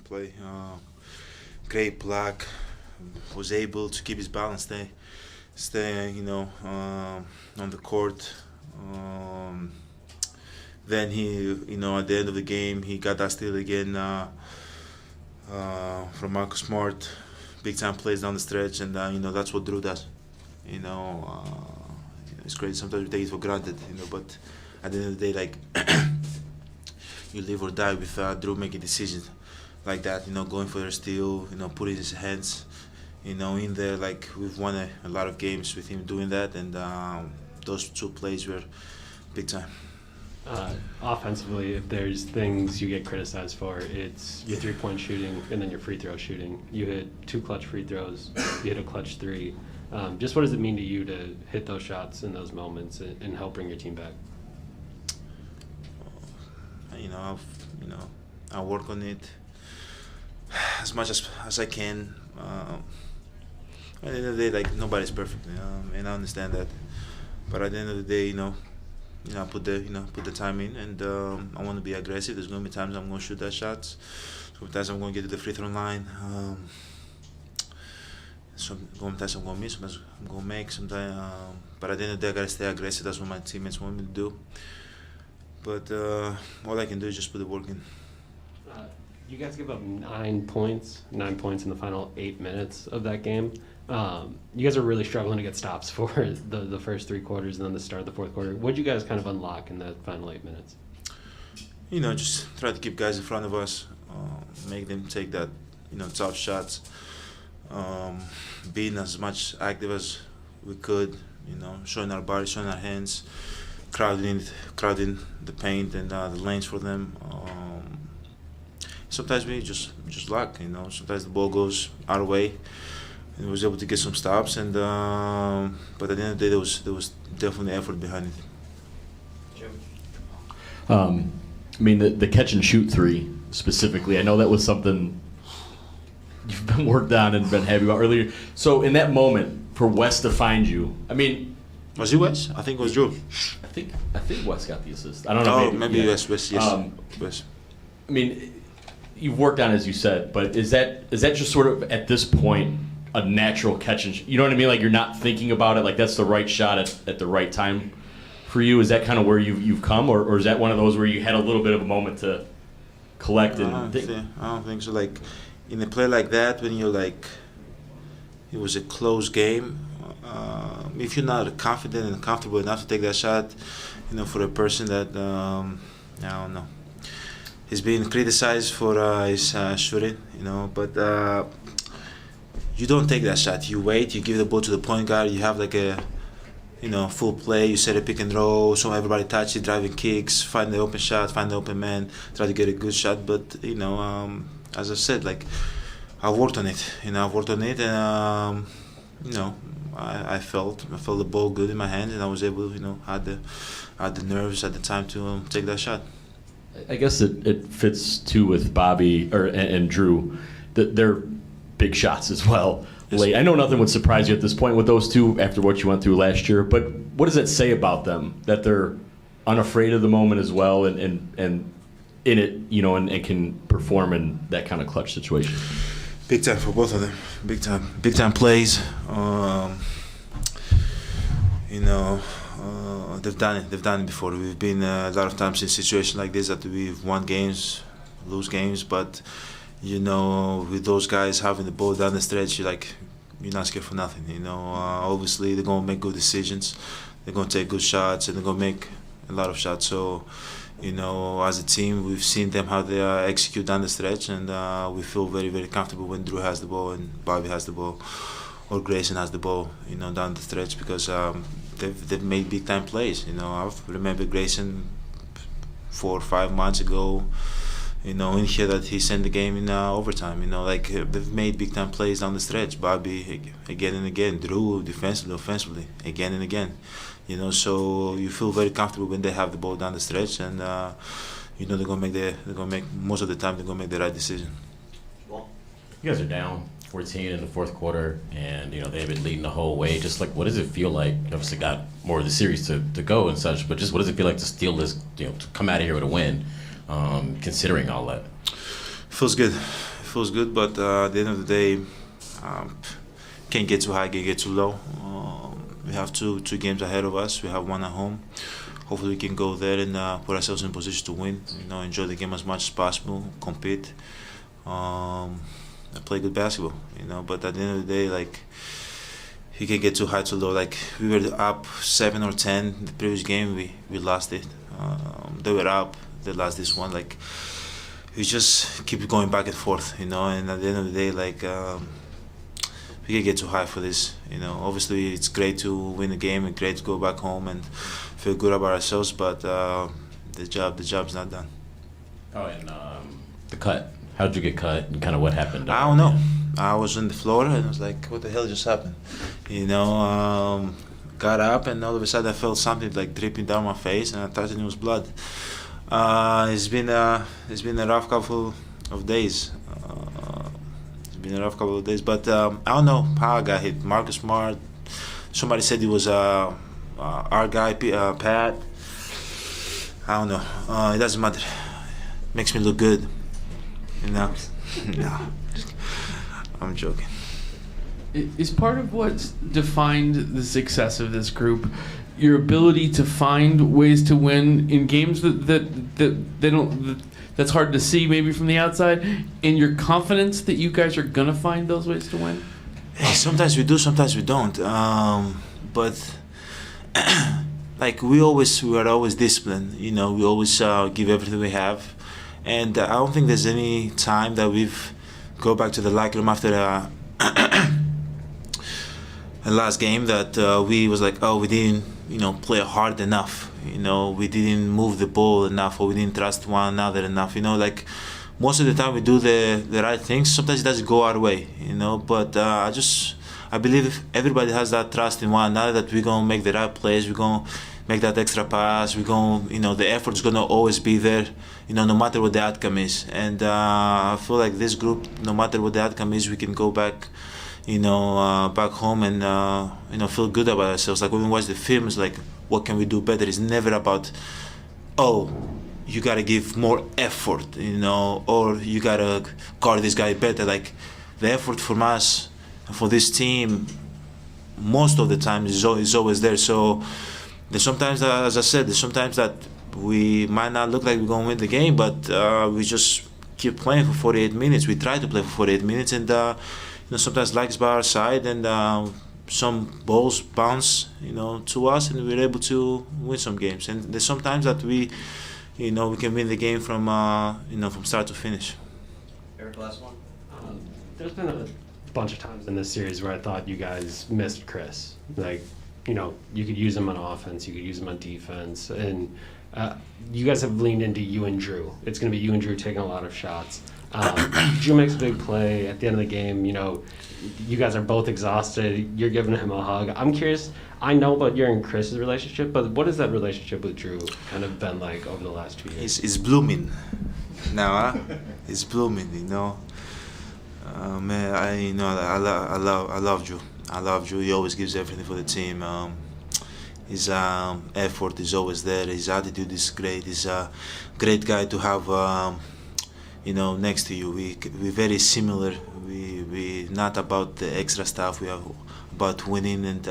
play. Great block. Was able to keep his balance, stay, on the court. Then he, at the end of the game, he got that steal again from Marcus Smart. Big time plays down the stretch, and that's what Drew does. It's crazy. Sometimes we take it for granted, but at the end of the day, like you live or die with Drew making decisions like that. Going for a steal, putting his hands, in there. Like we've won a lot of games with him doing that, and those two plays were big time. Offensively, if there's things you get criticized for, it's your three-point shooting and then your free throw shooting. You hit 2 clutch free throws, you hit a clutch 3. Just what does it mean to you to hit those shots in those moments and help bring your team back? I work on it as much as I can. At the end of the day, like nobody's perfect, and I understand that. But at the end of the day, I put the time in, and I want to be aggressive. There's going to be times I'm going to shoot that shots. Sometimes I'm going to get to the free throw line. Sometimes I'm going to miss. Sometimes I'm going to make. Sometimes, but at the end of the day, I got to stay aggressive. That's what my teammates want me to do. But all I can do is just put the work in. You guys give up 9 points in the final 8 minutes of that game. You guys are really struggling to get stops for the first 3 quarters and then the start of the fourth quarter. What did you guys kind of unlock in the final 8 minutes? Just try to keep guys in front of us, make them take that, tough shots, being as much active as we could, showing our bodies, showing our hands, crowding the paint and the lanes for them. Sometimes we just luck, Sometimes the ball goes our way. And was able to get some stops, and but at the end of the day, there was definitely effort behind it. The catch and shoot 3 specifically. I know that was something you've been worked on and been happy about earlier. So in that moment, for Wes to find you, was it Wes? I think it was Drew. I think Wes got the assist. I don't know. Maybe Wes. Yes. Wes. You've worked on, as you said, but is that just sort of at this point a natural catch and you know what I mean? Like you're not thinking about it, like that's the right shot at the right time for you? Is that kind of where you've come, or is that one of those where you had a little bit of a moment to collect and think? I don't think so. Like in a play like that, when you're like, it was a close game. If you're not confident and comfortable enough to take that shot, for a person that I don't know, he's being criticized for his shooting, but. You don't take that shot. You wait. You give the ball to the point guard. You have like a, full play. You set a pick and roll. So everybody touch it, driving kicks, find the open shot, find the open man, try to get a good shot. But as I said, like I worked on it. And I felt the ball good in my hands, and I was able, had the nerves at the time to take that shot. I guess it fits too with Bobby and Drew. They're big shots as well. Late. I know nothing would surprise you at this point with those two after what you went through last year, but what does that say about them, that they're unafraid of the moment as well and in it, and can perform in that kind of clutch situation? Big time for both of them. Big time plays. They've done it before. We've been a lot of times in situations like this that we've won games, lose games, but with those guys having the ball down the stretch, you're not scared for nothing. Obviously they're gonna make good decisions, they're gonna take good shots, and they're gonna make a lot of shots. So, as a team, we've seen them how they execute down the stretch, and we feel very, very comfortable when Drew has the ball and Bobby has the ball, or Grayson has the ball, down the stretch, because they've made big time plays. I remember Grayson 4 or 5 months ago. In here that he sent the game in overtime. They've made big time plays down the stretch. Bobby again and again. Drew defensively, offensively, again and again. So you feel very comfortable when they have the ball down the stretch, and they're gonna make most of the time they're gonna make the right decision. Well, you guys are down 14 in the fourth quarter, and they've been leading the whole way. Just like, what does it feel like? Obviously, got more of the series to go and such, but just what does it feel like to steal this? To come out of here with a win. Considering all that, feels good. feels good, but at the end of the day, can't get too high, can't get too low. We have two games ahead of us. We have one at home. Hopefully, we can go there and put ourselves in position to win. Enjoy the game as much as possible, compete, and play good basketball. But at the end of the day, like, you can get too high, too low. Like, we were up 7 or 10 the previous game. We lost it. They were up. They lost this one. Like, we just keep going back and forth. And at the end of the day, like, we can get too high for this. Obviously it's great to win the game and great to go back home and feel good about ourselves, but the job's not done. Oh, and the cut. How did you get cut, and kind of what happened? I don't know. I was on the floor and I was like, what the hell just happened? Got up and all of a sudden I felt something like dripping down my face and I thought it was blood. It's been a rough couple of days. But I don't know how I got hit. Marcus Smart. Somebody said it was our guy, Pat. I don't know. It doesn't matter. Makes me look good. No, I'm joking. Is part of what's defined the success of this group your ability to find ways to win in games that they don't. That's hard to see maybe from the outside, and your confidence that you guys are gonna find those ways to win? Sometimes we do, sometimes we don't. But like we are always disciplined. We always give everything we have, and I don't think there's any time that we've go back to the locker room after the last game that we was like, oh, we didn't play hard enough. We didn't move the ball enough, or we didn't trust one another enough. Like most of the time we do the right things. Sometimes it doesn't go our way, But I believe if everybody has that trust in one another that we're gonna make the right plays, we're gonna make that extra pass, we're gonna, the effort's gonna always be there, no matter what the outcome is. And I feel like this group, no matter what the outcome is, we can go back. Back home and feel good about ourselves. Like when we watch the film, it's like, what can we do better? It's never about, oh, you gotta give more effort, or you gotta guard this guy better. Like the effort from us, for this team, most of the time is always there. So there's sometimes, as I said, there's sometimes that we might not look like we're gonna win the game, but we just keep playing for 48 minutes. We try to play for 48 minutes, and sometimes luck's by our side, and some balls bounce, to us, and we're able to win some games. And there's sometimes that we can win the game from from start to finish. Eric, last one. There's been a bunch of times in this series where I thought you guys missed Chris. Like, you could use him on offense, you could use him on defense, and you guys have leaned into you and Drew. It's going to be you and Drew taking a lot of shots. Drew makes a big play at the end of the game. You guys are both exhausted. You're giving him a hug. I'm curious. I know about your and Chris's relationship, but what has that relationship with Drew kind of been like over the last 2 years? It's blooming now, huh? It's blooming, Man, I love Drew. I love Drew. He always gives everything for the team. His effort is always there. His attitude is great. He's a great guy to have. Next to you. We're very similar. We not about the extra stuff. We are about winning and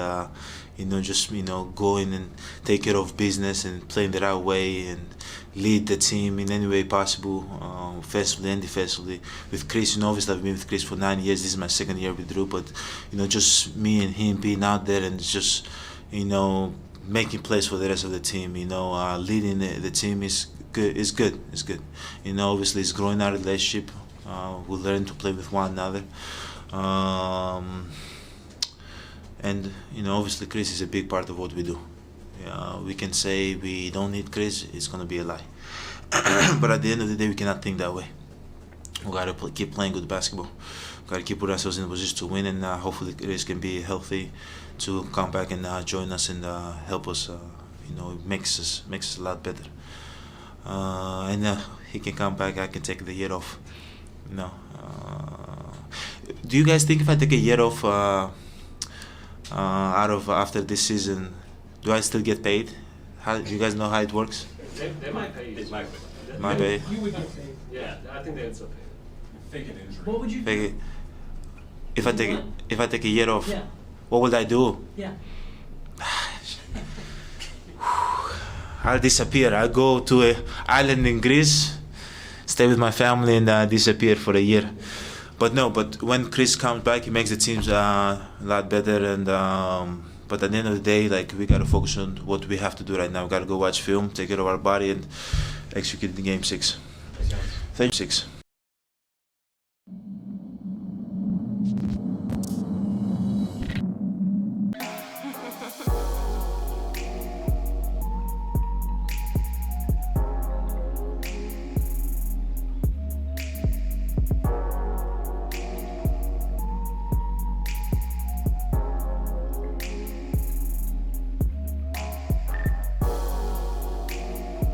just going and take care of business and playing the right way and lead the team in any way possible, offensively and defensively. With Chris, obviously I've been with Chris for 9 years. This is my second year with Drew, but just me and him being out there and just making plays for the rest of the team. Leading the team is good. It's good. Obviously, it's growing our relationship. We learn to play with one another, and obviously, Chris is a big part of what we do. We can say we don't need Chris; it's gonna be a lie. But at the end of the day, we cannot think that way. We gotta keep playing good basketball. We gotta keep putting ourselves in a position to win, and hopefully, Chris can be healthy to come back and join us and help us. It makes us a lot better. And he can come back. I can take the year off. Do you guys think if I take a year off after this season, do I still get paid? Do you guys know how it works? They might pay you. Might pay. You would get paid. Yeah, I think they would still pay. Fake an injury. What would you Like, do? if I take a year off, Yeah. what would I do? Yeah. I'll disappear. I'll go to an island in Greece, stay with my family, and disappear for a year. But no, but when Chris comes back, he makes the teams a lot better. And but at the end of the day, like, we gotta focus on what we have to do right now. We gotta go watch film, take care of our body, and execute the game 6. Thank you. 6.